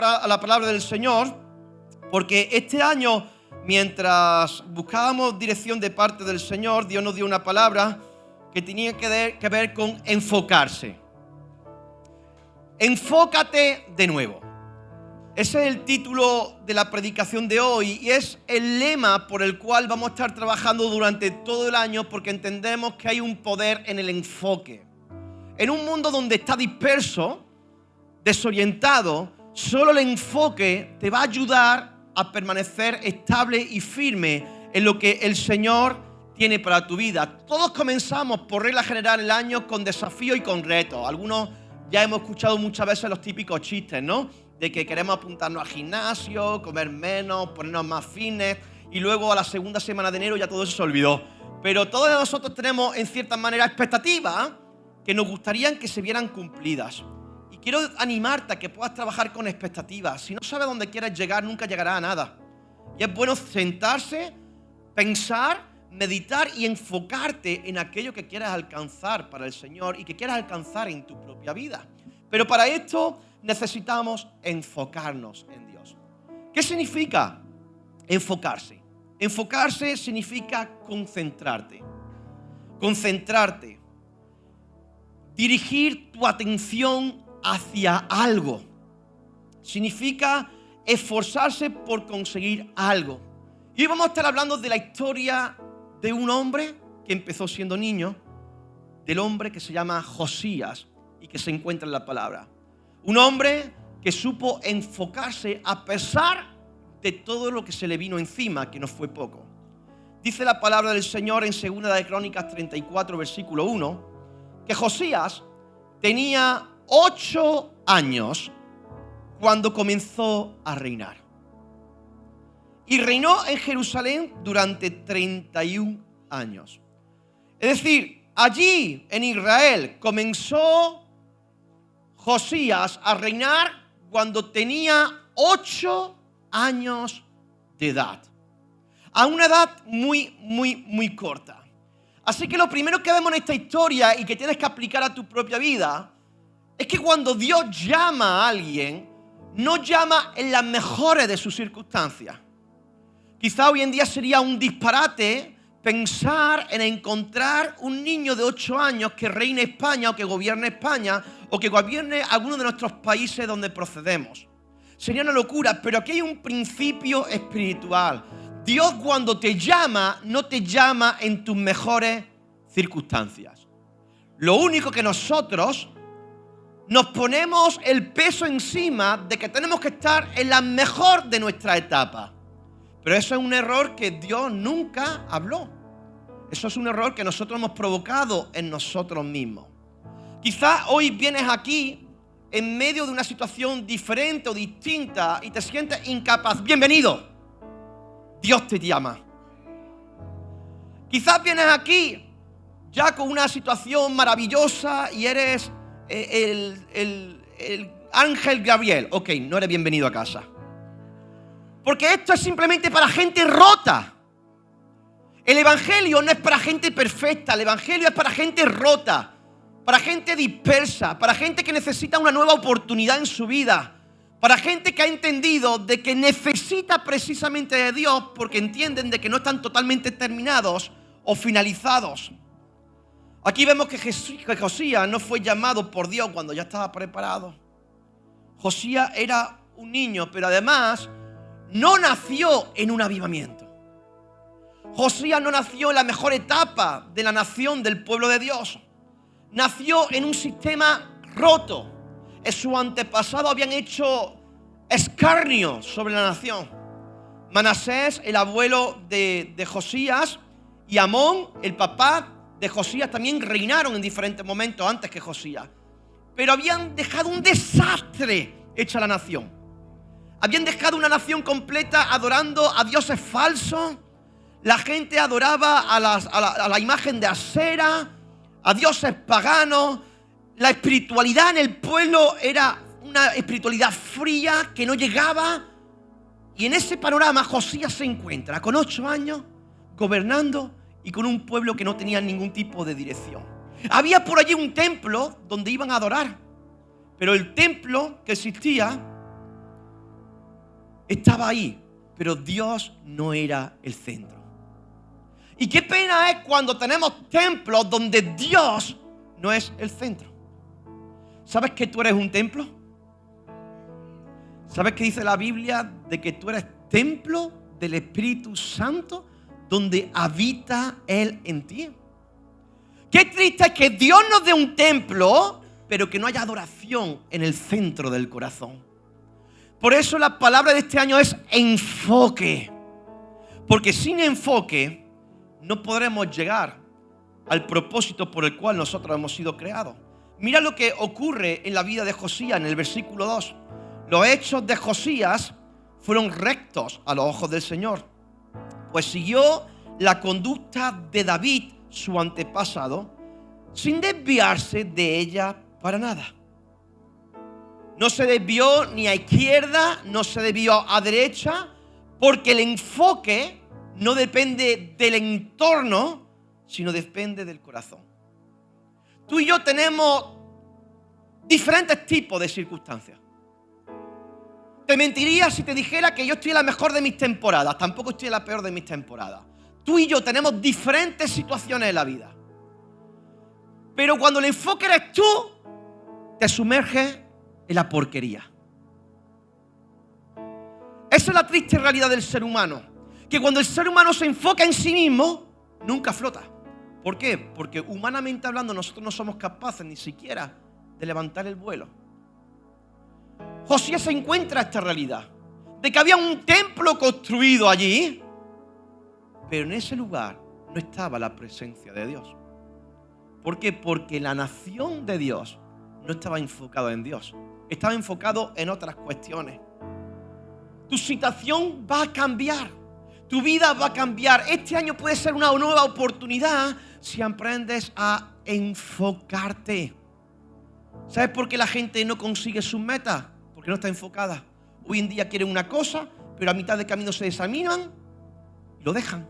a la palabra del Señor, porque este año, mientras buscábamos dirección de parte del Señor, Dios nos dio una palabra que tenía que ver con enfocarse. Enfócate de nuevo. Ese es el título de la predicación de hoy y es el lema por el cual vamos a estar trabajando durante todo el año, porque entendemos que hay un poder en el enfoque. En un mundo donde está disperso, desorientado, solo el enfoque te va a ayudar a permanecer estable y firme en lo que el Señor tiene para tu vida. Todos comenzamos por regla general el año con desafíos y con retos. Algunos ya hemos escuchado muchas veces los típicos chistes, ¿no? De que queremos apuntarnos al gimnasio, comer menos, ponernos más fitness, y luego a la segunda semana de enero ya todo eso se olvidó. Pero todos nosotros tenemos en cierta manera expectativas que nos gustarían que se vieran cumplidas. Y quiero animarte a que puedas trabajar con expectativas. Si no sabes dónde quieres llegar, nunca llegarás a nada. Y es bueno sentarse, pensar, meditar y enfocarte en aquello que quieras alcanzar para el Señor y que quieras alcanzar en tu propia vida. Pero para esto necesitamos enfocarnos en Dios. ¿Qué significa enfocarse? Enfocarse significa concentrarte. Concentrarte. Dirigir tu atención hacia algo. Significa esforzarse por conseguir algo. Y hoy vamos a estar hablando de la historia de un hombre que empezó siendo niño, del hombre que se llama Josías y que se encuentra en la palabra. Un hombre que supo enfocarse a pesar de todo lo que se le vino encima, que no fue poco. Dice la palabra del Señor en 2 de Crónicas 34, versículo 1, que Josías tenía 8 años cuando comenzó a reinar. Y reinó en Jerusalén durante 31 años. Es decir, allí en Israel comenzó Josías a reinar cuando tenía 8 años de edad. A una edad muy corta. Así que lo primero que vemos en esta historia y que tienes que aplicar a tu propia vida es que cuando Dios llama a alguien, no llama en las mejores de sus circunstancias. Quizá hoy en día sería un disparate pensar en encontrar un niño de 8 años que reine España o que gobierne España o que gobierne alguno de nuestros países donde procedemos. Sería una locura, pero aquí hay un principio espiritual. Dios cuando te llama, no te llama en tus mejores circunstancias. Lo único que nosotros nos ponemos el peso encima de que tenemos que estar en la mejor de nuestra etapa. Pero eso es un error que Dios nunca habló. Eso es un error que nosotros hemos provocado en nosotros mismos. Quizás hoy vienes aquí en medio de una situación diferente o distinta y te sientes incapaz. Bienvenido. Dios te llama. Quizás vienes aquí ya con una situación maravillosa y eres el ángel Gabriel. Ok, no eres bienvenido a casa. Porque esto es simplemente para gente rota. El evangelio no es para gente perfecta. El evangelio es para gente rota, para gente dispersa, para gente que necesita una nueva oportunidad en su vida, para gente que ha entendido de que necesita precisamente de Dios porque entienden de que no están totalmente terminados o finalizados. Aquí vemos que Josías no fue llamado por Dios cuando ya estaba preparado. Josías era un niño, pero además no nació en un avivamiento. Josías no nació en la mejor etapa de la nación del pueblo de Dios. Nació en un sistema roto. Sus antepasados habían hecho escarnio sobre la nación. Manasés, el abuelo de Josías, y Amón, el papá de Josías, también reinaron en diferentes momentos antes que Josías. Pero habían dejado un desastre hecho a la nación. Habían dejado una nación completa adorando a dioses falsos. La gente adoraba a la imagen de Asera, a dioses paganos. La espiritualidad en el pueblo era una espiritualidad fría que no llegaba. Y en ese panorama Josías se encuentra con 8 años gobernando y con un pueblo que no tenía ningún tipo de dirección. Había por allí un templo donde iban a adorar, pero el templo que existía estaba ahí, pero Dios no era el centro. Y qué pena es cuando tenemos templos donde Dios no es el centro. ¿Sabes que tú eres un templo? ¿Sabes qué dice la Biblia de que tú eres templo del Espíritu Santo donde habita Él en ti? Qué triste es que Dios nos dé un templo, pero que no haya adoración en el centro del corazón. Por eso la palabra de este año es enfoque. Porque sin enfoque no podremos llegar al propósito por el cual nosotros hemos sido creados. Mira lo que ocurre en la vida de Josías en el versículo 2. Los hechos de Josías fueron rectos a los ojos del Señor, pues siguió la conducta de David, su antepasado, sin desviarse de ella para nada. No se desvió ni a izquierda, no se desvió a derecha, porque el enfoque no depende del entorno, sino depende del corazón. Tú y yo tenemos diferentes tipos de circunstancias. Te mentiría si te dijera que yo estoy en la mejor de mis temporadas. Tampoco estoy en la peor de mis temporadas. Tú y yo tenemos diferentes situaciones en la vida. Pero cuando el enfoque eres tú, te sumerges en la porquería. Esa es la triste realidad del ser humano. Que cuando el ser humano se enfoca en sí mismo, nunca flota. ¿Por qué? Porque humanamente hablando nosotros no somos capaces ni siquiera de levantar el vuelo. Josías se encuentra esta realidad de que había un templo construido allí, pero en ese lugar no estaba la presencia de Dios. ¿Por qué? Porque la nación de Dios no estaba enfocada en Dios, estaba enfocado en otras cuestiones. Tu situación va a cambiar, tu vida va a cambiar. Este año puede ser una nueva oportunidad si aprendes a enfocarte. ¿Sabes por qué la gente no consigue sus metas? Porque no está enfocada. Hoy en día quieren una cosa, pero a mitad de camino se desaniman y lo dejan.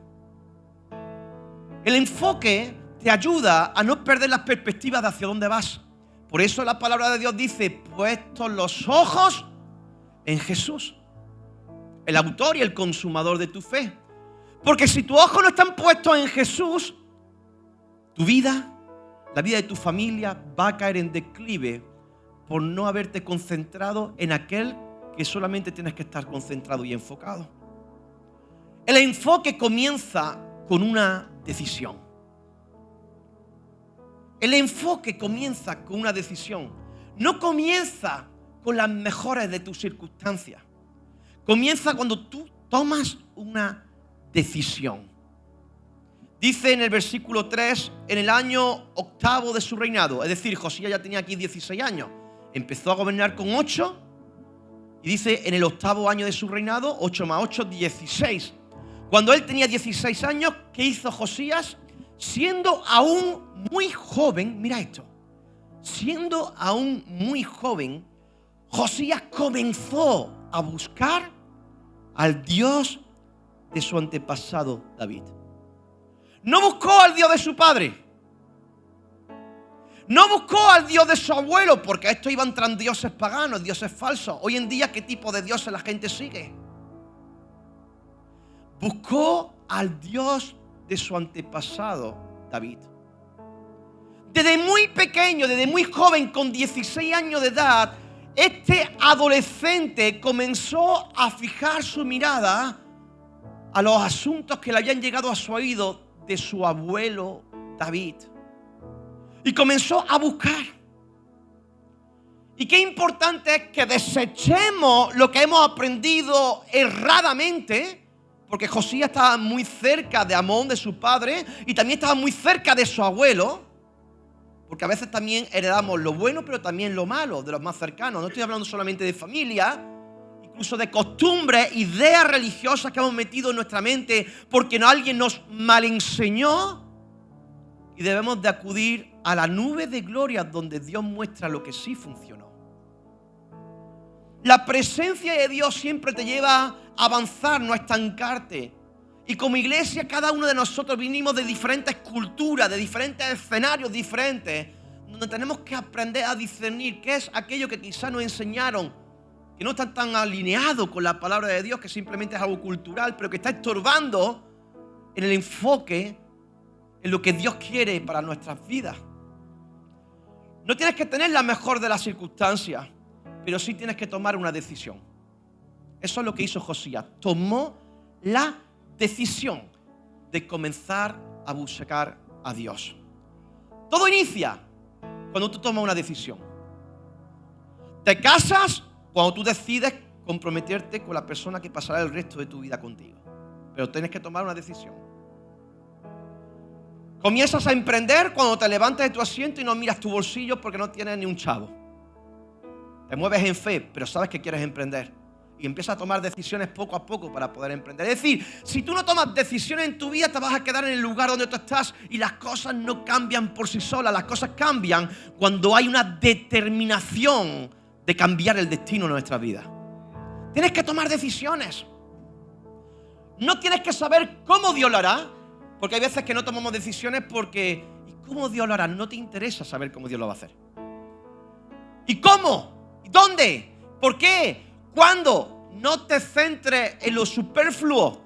El enfoque te ayuda a no perder las perspectivas de hacia dónde vas. Por eso la palabra de Dios dice, puestos los ojos en Jesús, el autor y el consumador de tu fe. Porque si tus ojos no están puestos en Jesús, tu vida, la vida de tu familia va a caer en declive por no haberte concentrado en aquel que solamente tienes que estar concentrado y enfocado. El enfoque comienza con una decisión. El enfoque comienza con una decisión. No comienza con las mejores de tus circunstancias. Comienza cuando tú tomas una decisión. Dice en el versículo 3, en el año 8 de su reinado, es decir, Josías ya tenía aquí 16 años. Empezó a gobernar con 8 y dice en el 8º año de su reinado, 8 más 8, 16. Cuando él tenía 16 años, ¿qué hizo Josías? Siendo aún muy joven, mira esto, siendo aún muy joven, Josías comenzó a buscar al Dios de su antepasado David. No buscó al Dios de su padre. No buscó al Dios de su abuelo, porque a esto iban tras dioses paganos, dioses falsos. Hoy en día, ¿qué tipo de dioses la gente sigue? Buscó al Dios de su antepasado David. Desde muy pequeño, desde muy joven, con 16 años de edad, este adolescente comenzó a fijar su mirada a los asuntos que le habían llegado a su oído de su abuelo David. Y comenzó a buscar. Y qué importante es que desechemos lo que hemos aprendido erradamente, porque Josías estaba muy cerca de Amón, de su padre, y también estaba muy cerca de su abuelo, porque a veces también heredamos lo bueno, pero también lo malo de los más cercanos. No estoy hablando solamente de familia, incluso de costumbres, ideas religiosas que hemos metido en nuestra mente porque alguien nos malenseñó, y debemos de acudir a la nube de gloria donde Dios muestra lo que sí funcionó. La presencia de Dios siempre te lleva a avanzar, no a estancarte. Y como iglesia, cada uno de nosotros vinimos de diferentes culturas, de diferentes escenarios diferentes, donde tenemos que aprender a discernir qué es aquello que quizás nos enseñaron, que no está tan alineado con la palabra de Dios, que simplemente es algo cultural, pero que está estorbando en el enfoque en lo que Dios quiere para nuestras vidas. No tienes que tener la mejor de las circunstancias, pero sí tienes que tomar una decisión. Eso es lo que hizo Josías. Tomó la decisión de comenzar a buscar a Dios. Todo inicia cuando tú tomas una decisión. Te casas cuando tú decides comprometerte con la persona que pasará el resto de tu vida contigo. Pero tienes que tomar una decisión. Comienzas a emprender cuando te levantas de tu asiento y no miras tu bolsillo porque no tienes ni un chavo. Te mueves en fe, pero sabes que quieres emprender. Y empiezas a tomar decisiones poco a poco para poder emprender. Es decir, si tú no tomas decisiones en tu vida, te vas a quedar en el lugar donde tú estás y las cosas no cambian por sí solas. Las cosas cambian cuando hay una determinación de cambiar el destino de nuestra vida. Tienes que tomar decisiones. No tienes que saber cómo Dios lo hará, porque hay veces que no tomamos decisiones porque ¿y cómo Dios lo hará? No te interesa saber cómo Dios lo va a hacer. ¿Y cómo? ¿Y dónde? ¿Por qué? ¿Cuándo? No te centres en lo superfluo,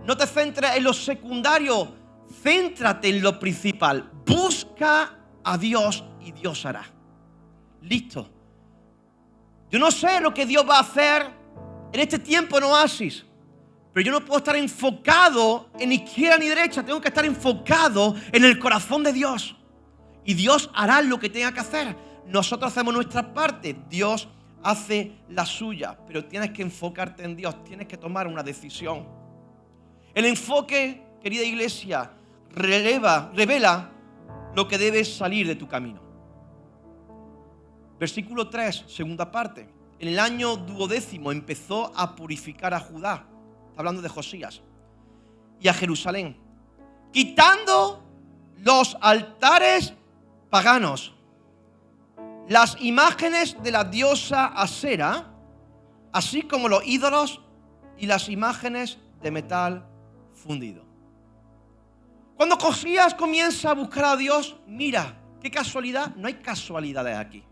no te centres en lo secundario, céntrate en lo principal. Busca a Dios y Dios hará. Listo. Yo no sé lo que Dios va a hacer en este tiempo en Oasis, pero yo no puedo estar enfocado en izquierda ni derecha. Tengo que estar enfocado en el corazón de Dios. Y Dios hará lo que tenga que hacer. Nosotros hacemos nuestra parte. Dios hace la suya. Pero tienes que enfocarte en Dios. Tienes que tomar una decisión. El enfoque, querida iglesia, revela lo que debe salir de tu camino. Versículo 3, segunda parte. En el año 12 empezó a purificar a Judá. Está hablando de Josías. Y a Jerusalén. Quitando los altares paganos, las imágenes de la diosa Asera, así como los ídolos y las imágenes de metal fundido. Cuando Josías comienza a buscar a Dios, mira, qué casualidad, no hay casualidades aquí.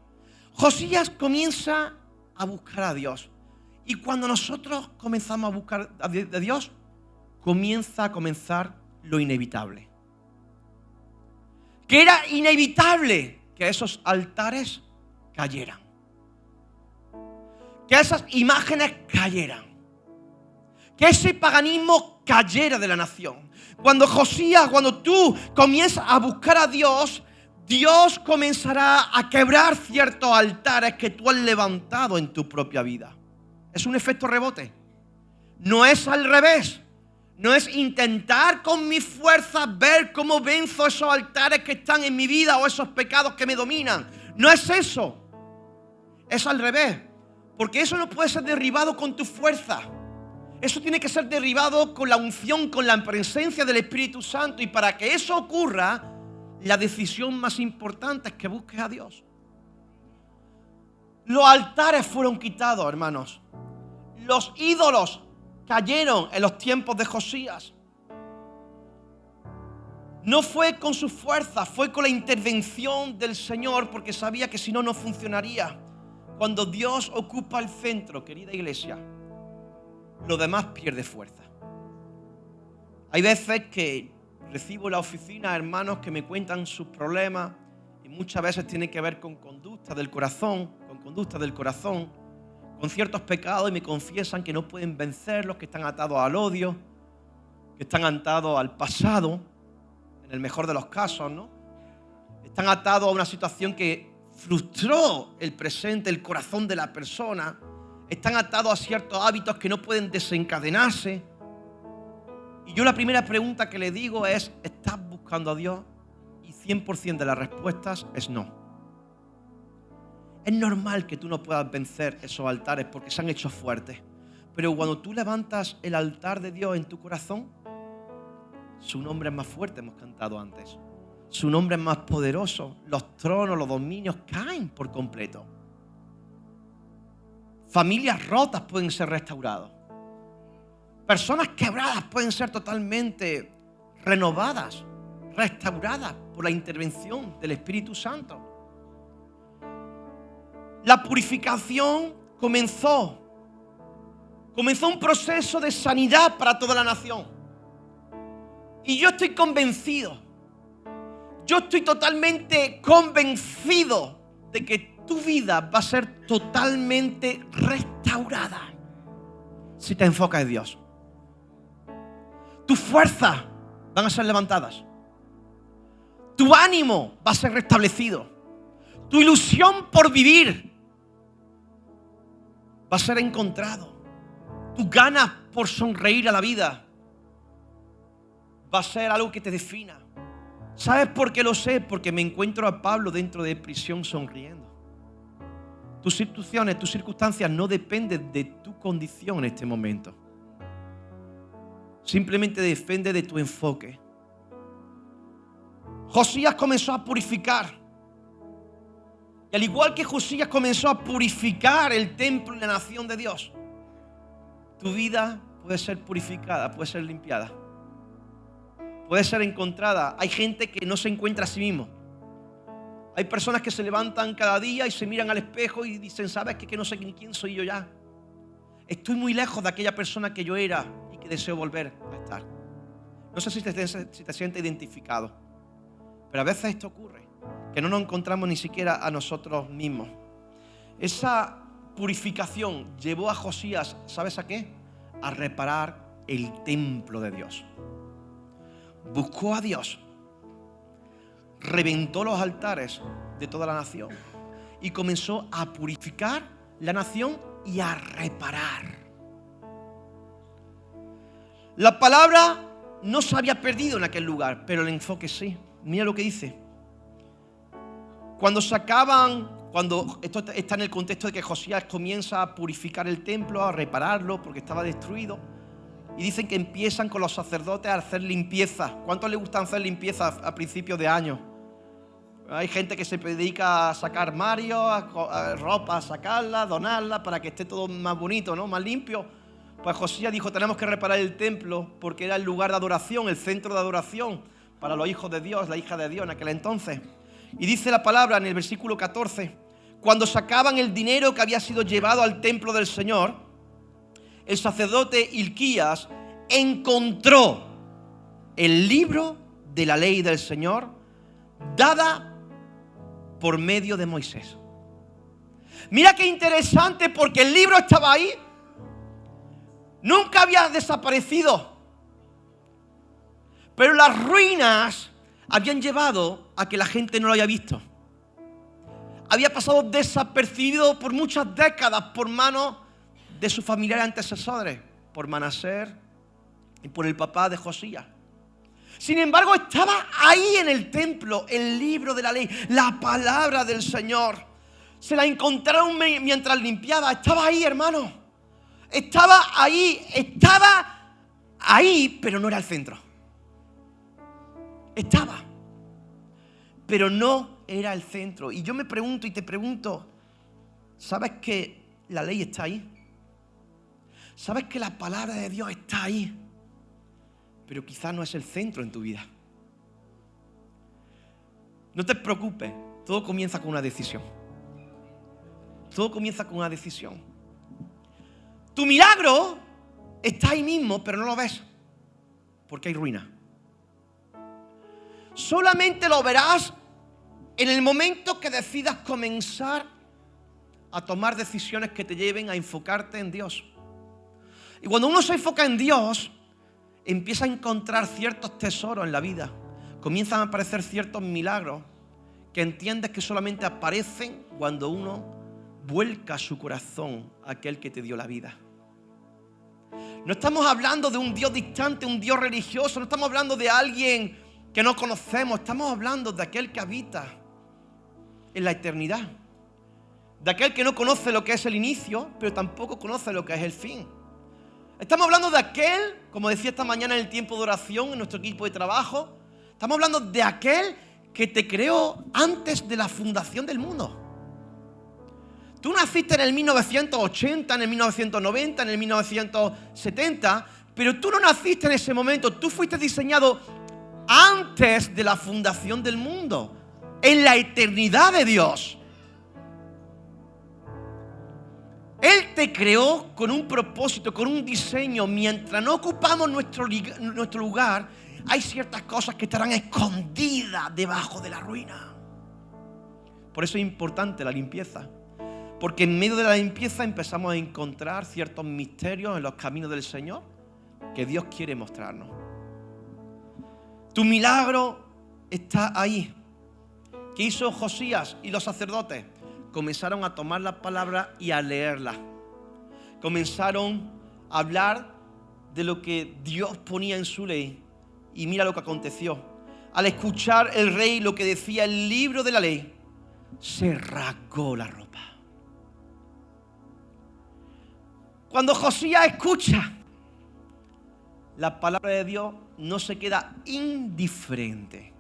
Josías comienza a buscar a Dios. Y cuando nosotros comenzamos a buscar a Dios, comienza a comenzar lo inevitable. Que era inevitable que esos altares cayeran. Que esas imágenes cayeran. Que ese paganismo cayera de la nación. Cuando tú comienzas a buscar a Dios, Dios comenzará a quebrar ciertos altares que tú has levantado en tu propia vida. Es un efecto rebote. No es al revés. No es intentar con mi fuerza ver cómo venzo esos altares que están en mi vida o esos pecados que me dominan. No es eso. Es al revés. Porque eso no puede ser derribado con tu fuerza. Eso tiene que ser derribado con la unción, con la presencia del Espíritu Santo. Y para que eso ocurra, la decisión más importante es que busques a Dios. Los altares fueron quitados, hermanos. Los ídolos cayeron en los tiempos de Josías. No fue con su fuerza, fue con la intervención del Señor, porque sabía que si no, no funcionaría. Cuando Dios ocupa el centro, querida iglesia, lo demás pierde fuerza. Hay veces que recibo en la oficina hermanos que me cuentan sus problemas y muchas veces tienen que ver con conducta del corazón, con ciertos pecados, y me confiesan que no pueden vencerlos, que están atados al odio, que están atados al pasado, en el mejor de los casos, ¿no? Están atados a una situación que frustró el presente, el corazón de la persona. Están atados a ciertos hábitos que no pueden desencadenarse. Y yo la primera pregunta que le digo es: ¿estás buscando a Dios? Y 100% de las respuestas es no. Es normal que tú no puedas vencer esos altares porque se han hecho fuertes. Pero cuando tú levantas el altar de Dios en tu corazón, su nombre es más fuerte, hemos cantado antes. Su nombre es más poderoso. Los tronos, los dominios caen por completo. Familias rotas pueden ser restauradas. Personas quebradas pueden ser totalmente renovadas, restauradas por la intervención del Espíritu Santo. La purificación comenzó comenzó un proceso de sanidad para toda la nación. Y yo estoy convencido, yo estoy totalmente convencido de que tu vida va a ser totalmente restaurada si te enfocas en Dios. Tus fuerzas van a ser levantadas. Tu ánimo va a ser restablecido. Tu ilusión por vivir va a ser encontrado. Tus ganas por sonreír a la vida va a ser algo que te defina. ¿Sabes por qué lo sé? Porque me encuentro a Pablo dentro de prisión sonriendo. Tus situaciones, tus circunstancias no dependen de tu condición en este momento. Simplemente depende de tu enfoque. Josías comenzó a purificar. Y al igual que Josías comenzó a purificar el templo y la nación de Dios, tu vida puede ser purificada, puede ser limpiada, puede ser encontrada. Hay gente que no se encuentra a sí mismo. Hay personas que se levantan cada día y se miran al espejo y dicen, ¿sabes qué? Que no sé ni quién soy yo ya. Estoy muy lejos de aquella persona que yo era y que deseo volver a estar. No sé si te sientes identificado, pero a veces esto ocurre, que no nos encontramos ni siquiera a nosotros mismos. Esa purificación llevó a Josías, ¿sabes a qué? A reparar el templo de Dios. Buscó a Dios, reventó los altares de toda la nación y comenzó a purificar la nación y a reparar. La palabra no se había perdido en aquel lugar, pero el enfoque sí. Mira lo que dice. Cuando esto está en el contexto de que Josías comienza a purificar el templo, a repararlo porque estaba destruido. Y dicen que empiezan con los sacerdotes a hacer limpieza. ¿Cuántos les gustan hacer limpieza a principios de año? Hay gente que se dedica a sacar armarios, a ropa, a sacarla, donarla para que esté todo más bonito, ¿no? Más limpio. Pues Josías dijo, tenemos que reparar el templo porque era el lugar de adoración, el centro de adoración para los hijos de Dios, la hija de Dios en aquel entonces. Y dice la palabra en el versículo 14, cuando sacaban el dinero que había sido llevado al templo del Señor, el sacerdote Hilquías encontró el libro de la ley del Señor dada por medio de Moisés. Mira qué interesante, porque el libro estaba ahí. Nunca había desaparecido. Pero las ruinas habían llevado a que la gente no lo haya visto. Había pasado desapercibido por muchas décadas por manos de sus familiares antecesores, por Manasés y por el papá de Josías. Sin embargo, estaba ahí en el templo el libro de la ley, la palabra del Señor. Se la encontraron mientras limpiaba. Estaba ahí, hermano. Estaba ahí, pero no era el centro. Estaba, pero no era el centro. Y yo me pregunto y te pregunto, ¿sabes que la ley está ahí? ¿Sabes que la palabra de Dios está ahí? Pero quizás no es el centro en tu vida. No te preocupes, todo comienza con una decisión. Todo comienza con una decisión. Tu milagro está ahí mismo, pero no lo ves, porque hay ruina. Solamente lo verás en el momento que decidas comenzar a tomar decisiones que te lleven a enfocarte en Dios. Y cuando uno se enfoca en Dios, empieza a encontrar ciertos tesoros en la vida. Comienzan a aparecer ciertos milagros que entiendes que solamente aparecen cuando uno vuelca su corazón a aquel que te dio la vida. No estamos hablando de un Dios distante, un Dios religioso. No estamos hablando de alguien que no conocemos. Estamos hablando de aquel que habita en la eternidad. De aquel que no conoce lo que es el inicio, pero tampoco conoce lo que es el fin. Estamos hablando de aquel, como decía esta mañana en el tiempo de oración en nuestro equipo de trabajo, estamos hablando de aquel que te creó antes de la fundación del mundo. Tú naciste en el 1980, en el 1990, en el 1970, pero tú no naciste en ese momento. Tú fuiste diseñado antes de la fundación del mundo, en la eternidad de Dios. Él te creó con un propósito, con un diseño. Mientras no ocupamos nuestro lugar, hay ciertas cosas que estarán escondidas debajo de la ruina. Por eso es importante la limpieza. Porque en medio de la limpieza empezamos a encontrar ciertos misterios en los caminos del Señor que Dios quiere mostrarnos. Tu milagro está ahí. ¿Qué hizo Josías y los sacerdotes? Comenzaron a tomar la palabra y a leerla. Comenzaron a hablar de lo que Dios ponía en su ley. Y mira lo que aconteció. Al escuchar el rey lo que decía el libro de la ley, se rasgó la ropa. Cuando Josías escucha la palabra de Dios, no se queda indiferente.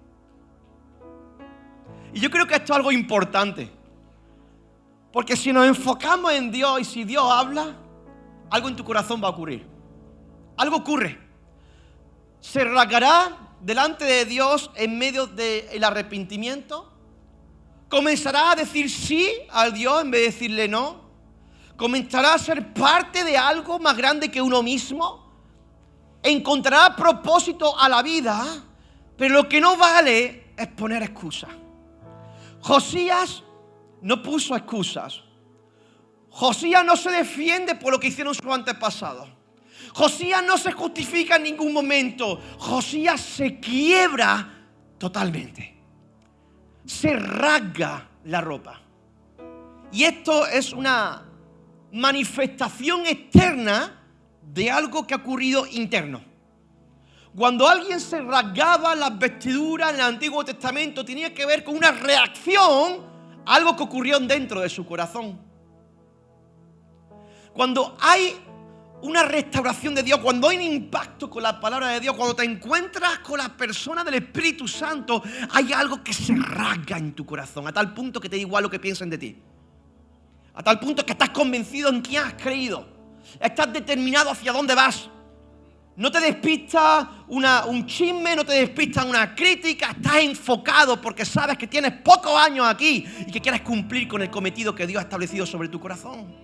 Y yo creo que esto es algo importante. Porque si nos enfocamos en Dios y si Dios habla, algo en tu corazón va a ocurrir. Algo ocurre. Se rasgará delante de Dios en medio del arrepentimiento. Comenzará a decir sí al Dios en vez de decirle no. Comenzará a ser parte de algo más grande que uno mismo. Encontrará propósito a la vida. Pero lo que no vale es poner excusas. Josías no puso excusas. Josías no se defiende por lo que hicieron sus antepasados. Josías no se justifica en ningún momento. Josías se quiebra totalmente. Se rasga la ropa. Y esto es una manifestación externa de algo que ha ocurrido interno. Cuando alguien se rasgaba las vestiduras en el Antiguo Testamento, tenía que ver con una reacción a algo que ocurrió dentro de su corazón. Cuando hay una restauración de Dios, cuando hay un impacto con la palabra de Dios, cuando te encuentras con la persona del Espíritu Santo, hay algo que se rasga en tu corazón, a tal punto que te da igual lo que piensen de ti. A tal punto que estás convencido en quién has creído. Estás determinado hacia dónde vas. No te despista un chisme, no te despista una crítica. Estás enfocado porque sabes que tienes pocos años aquí y que quieres cumplir con el cometido que Dios ha establecido sobre tu corazón.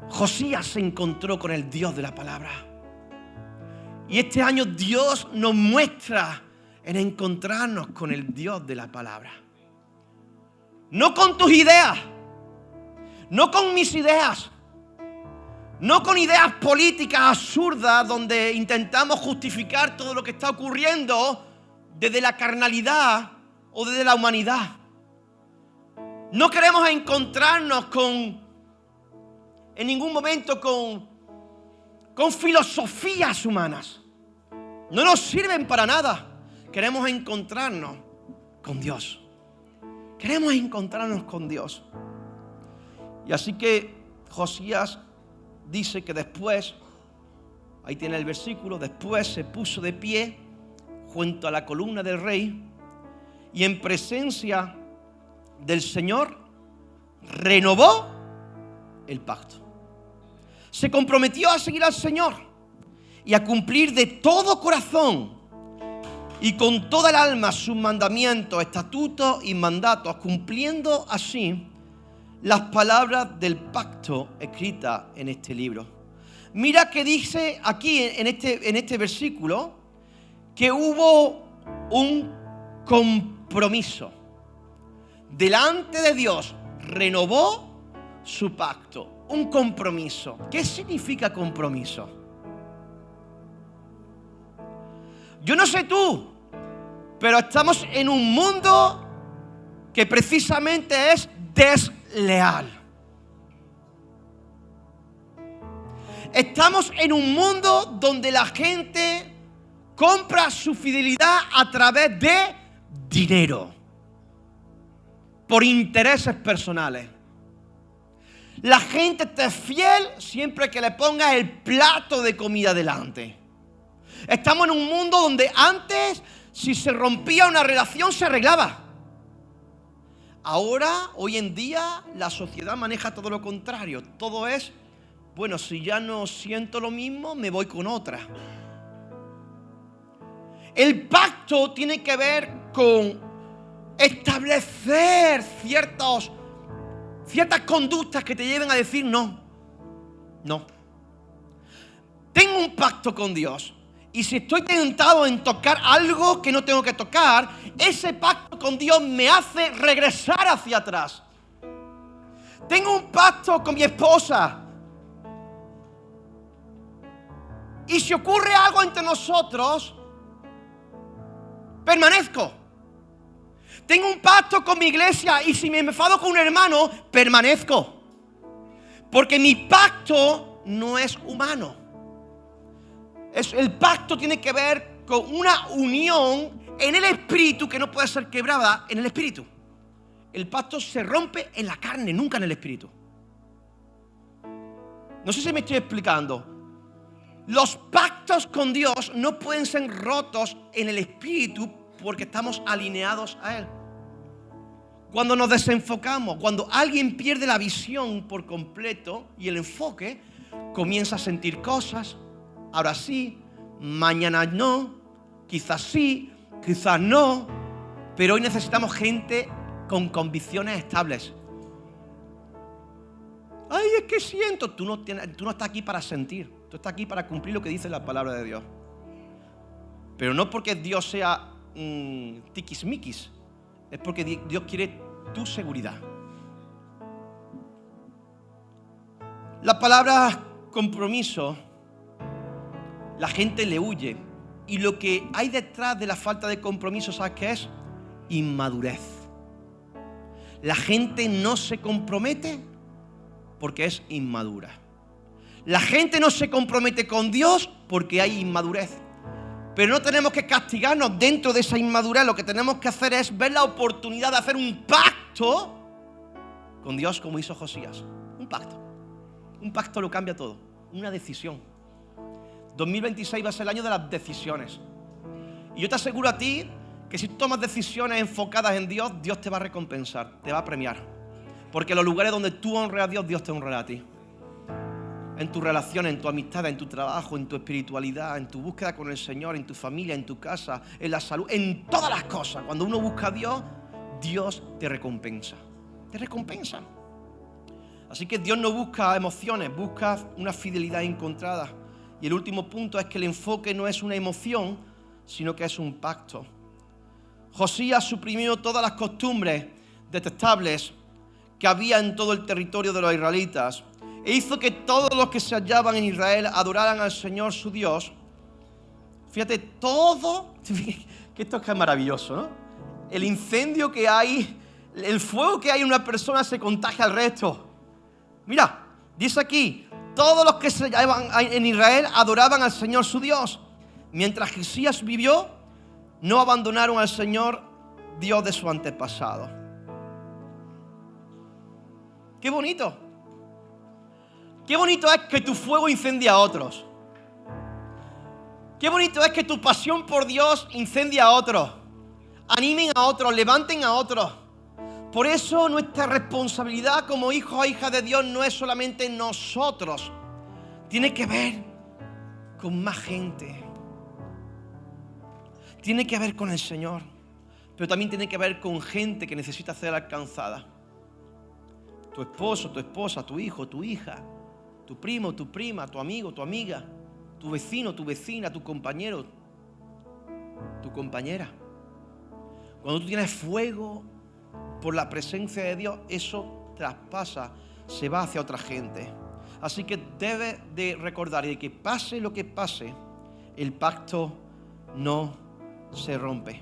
Josías se encontró con el Dios de la palabra. Y este año Dios nos muestra en encontrarnos con el Dios de la palabra. No con tus ideas, no con mis ideas, no con ideas políticas absurdas donde intentamos justificar todo lo que está ocurriendo desde la carnalidad o desde la humanidad. No queremos encontrarnos en ningún momento con filosofías humanas. No nos sirven para nada. Queremos encontrarnos con Dios. Queremos encontrarnos con Dios. Y así que Josías dice que después, ahí tiene el versículo, después se puso de pie junto a la columna del rey y en presencia del Señor renovó el pacto. Se comprometió a seguir al Señor y a cumplir de todo corazón y con toda el alma sus mandamientos, estatutos y mandatos, cumpliendo así las palabras del pacto escritas en este libro. Mira que dice aquí en este versículo que hubo un compromiso. Delante de Dios renovó su pacto. Un compromiso. ¿Qué significa compromiso? Yo no sé tú, pero estamos en un mundo que precisamente es desleal. Estamos en un mundo donde la gente compra su fidelidad a través de dinero, por intereses personales. La gente te es fiel siempre que le pongas el plato de comida delante. Estamos en un mundo donde antes, si se rompía una relación, se arreglaba. Ahora, hoy en día, la sociedad maneja todo lo contrario. Todo es, bueno, si ya no siento lo mismo, me voy con otra. El pacto tiene que ver con establecer ciertas conductas que te lleven a decir no. No. Tengo un pacto con Dios. Y si estoy tentado en tocar algo que no tengo que tocar, ese pacto con Dios me hace regresar hacia atrás. Tengo un pacto con mi esposa. Y si ocurre algo entre nosotros, permanezco. Tengo un pacto con mi iglesia y si me enfado con un hermano, permanezco. Porque mi pacto no es humano. El pacto tiene que ver con una unión en el espíritu que no puede ser quebrada en el espíritu. El pacto se rompe en la carne, nunca en el espíritu. No sé si me estoy explicando. Los pactos con Dios no pueden ser rotos en el espíritu porque estamos alineados a Él. Cuando nos desenfocamos, cuando alguien pierde la visión por completo y el enfoque, comienza a sentir cosas. Ahora sí, mañana no, quizás sí, quizás no. Pero hoy necesitamos gente con convicciones estables. Ay, es que siento. Tú no estás aquí para sentir. Tú estás aquí para cumplir lo que dice la palabra de Dios. Pero no porque Dios sea tiquismiquis. Es porque Dios quiere tu seguridad. La palabra compromiso, la gente le huye. Y lo que hay detrás de la falta de compromiso, ¿sabes qué es? Inmadurez. La gente no se compromete porque es inmadura. La gente no se compromete con Dios porque hay inmadurez. Pero no tenemos que castigarnos dentro de esa inmadurez. Lo que tenemos que hacer es ver la oportunidad de hacer un pacto con Dios como hizo Josías. Un pacto. Un pacto lo cambia todo. Una decisión. 2026 va a ser el año de las decisiones. Y yo te aseguro a ti que si tomas decisiones enfocadas en Dios, Dios te va a recompensar, te va a premiar. Porque en los lugares donde tú honres a Dios, Dios te honrará a ti. En tus relaciones, en tu amistad, en tu trabajo, en tu espiritualidad, en tu búsqueda con el Señor, en tu familia, en tu casa, en la salud, en todas las cosas. Cuando uno busca a Dios, Dios te recompensa. Te recompensa. Así que Dios no busca emociones, busca una fidelidad encontrada. Y el último punto es que el enfoque no es una emoción, sino que es un pacto. Josías suprimió todas las costumbres detestables que había en todo el territorio de los israelitas e hizo que todos los que se hallaban en Israel adoraran al Señor su Dios. Fíjate, todo, que esto es maravilloso, ¿no? El incendio que hay, el fuego que hay en una persona se contagia al resto. Mira, dice aquí, todos los que se hallaban en Israel adoraban al Señor su Dios. Mientras Josías vivió, no abandonaron al Señor, Dios de su antepasado. ¡Qué bonito! ¡Qué bonito es que tu fuego incendia a otros! ¡Qué bonito es que tu pasión por Dios incendia a otros! Animen a otros, levanten a otros. Por eso nuestra responsabilidad como hijos o hijas de Dios no es solamente nosotros. Tiene que ver con más gente. Tiene que ver con el Señor. Pero también tiene que ver con gente que necesita ser alcanzada. Tu esposo, tu esposa, tu hijo, tu hija, tu primo, tu prima, tu amigo, tu amiga, tu vecino, tu vecina, tu compañero, tu compañera. Cuando tú tienes fuego por la presencia de Dios, eso traspasa, se va hacia otra gente. Así que debes de recordar, y de que pase lo que pase, el pacto no se rompe.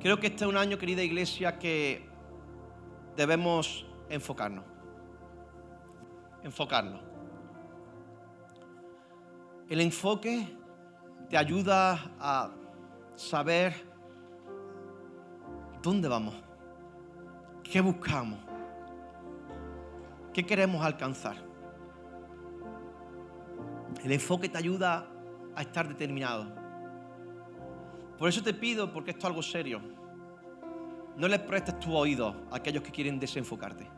Creo que este es un año, querida iglesia, que debemos enfocarnos. El enfoque te ayuda a saber dónde vamos, qué buscamos, qué queremos alcanzar. El enfoque te ayuda a estar determinado. Por eso te pido, porque esto es algo serio, no les prestes tu oído a aquellos que quieren desenfocarte.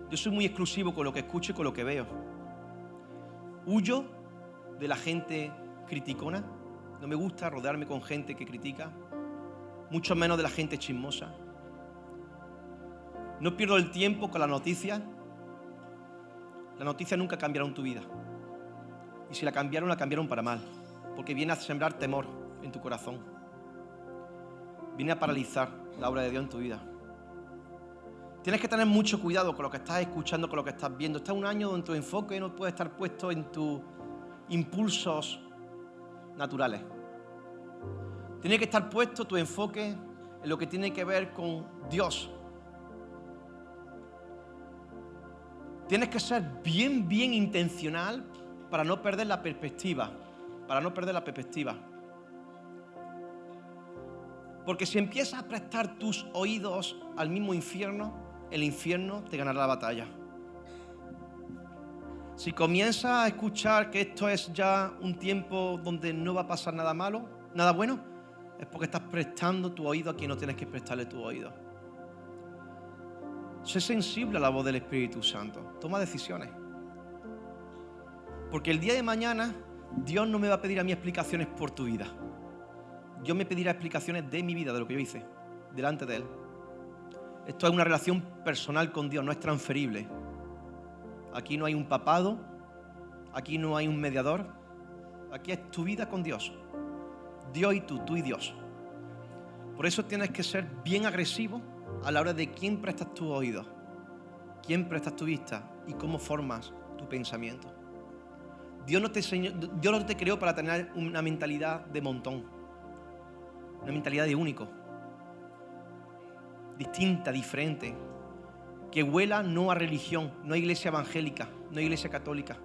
Yo soy muy exclusivo con lo que escucho y con lo que veo. Huyo de la gente criticona. No me gusta rodearme con gente que critica, mucho menos de la gente chismosa. No pierdo el tiempo con las noticias. Las noticias nunca cambiaron tu vida. Y si la cambiaron para mal. Porque viene a sembrar temor en tu corazón. Viene a paralizar la obra de Dios en tu vida. Tienes que tener mucho cuidado con lo que estás escuchando, con lo que estás viendo. Este es un año donde tu enfoque no puede estar puesto en tus impulsos naturales. Tiene que estar puesto tu enfoque en lo que tiene que ver con Dios. Tienes que ser bien intencional para no perder la perspectiva. Porque si empiezas a prestar tus oídos al mismo infierno, el infierno te ganará la batalla. Si comienzas a escuchar que esto es ya un tiempo donde no va a pasar nada malo, nada bueno, es porque estás prestando tu oído a quien no tienes que prestarle tu oído. Sé sensible a la voz del Espíritu Santo. Toma decisiones. Porque el día de mañana Dios no me va a pedir a mí explicaciones por tu vida. Dios me pedirá explicaciones de mi vida, de lo que yo hice, delante de Él. Esto es una relación personal con Dios, no es transferible. Aquí no hay un papado, aquí no hay un mediador. Aquí es tu vida con Dios. Dios y tú y Dios. Por eso tienes que ser bien agresivo a la hora de quién prestas tu oído, quién prestas tu vista y cómo formas tu pensamiento. Dios no te creó para tener una mentalidad de montón, una mentalidad de único, distinta, diferente, que huela no a religión, no a iglesia evangélica, no a iglesia católica,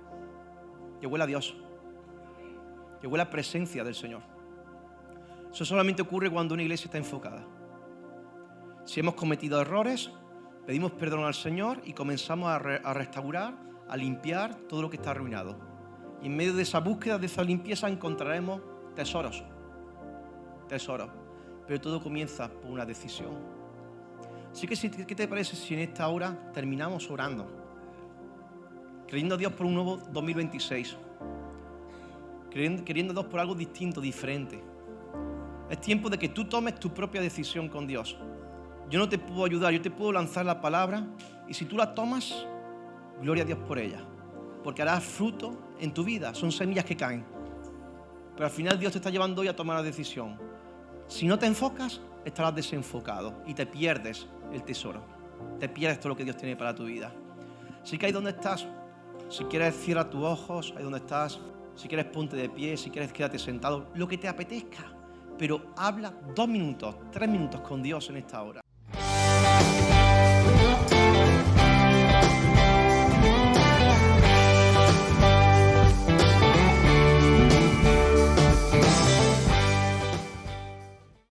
que huela a Dios, que huela a presencia del Señor. Eso solamente ocurre cuando una iglesia está enfocada. Si hemos cometido errores, pedimos perdón al Señor y comenzamos a restaurar, a limpiar todo lo que está arruinado. Y en medio de esa búsqueda, de esa limpieza, encontraremos tesoros. Pero todo comienza por una decisión. Así que, ¿qué te parece si en esta hora terminamos orando? Creyendo a Dios por un nuevo 2026. Queriendo a Dios por algo distinto, diferente. Es tiempo de que tú tomes tu propia decisión con Dios. Yo no te puedo ayudar, yo te puedo lanzar la palabra y si tú la tomas, gloria a Dios por ella. Porque harás fruto en tu vida, son semillas que caen. Pero al final Dios te está llevando hoy a tomar la decisión. Si no te enfocas, estarás desenfocado y te pierdes el tesoro. Te pierdes todo lo que Dios tiene para tu vida. Así que ahí donde estás, si quieres cierra tus ojos, ahí donde estás. Si quieres ponte de pie, si quieres quédate sentado, lo que te apetezca. Pero habla 2 minutos, 3 minutos con Dios en esta hora.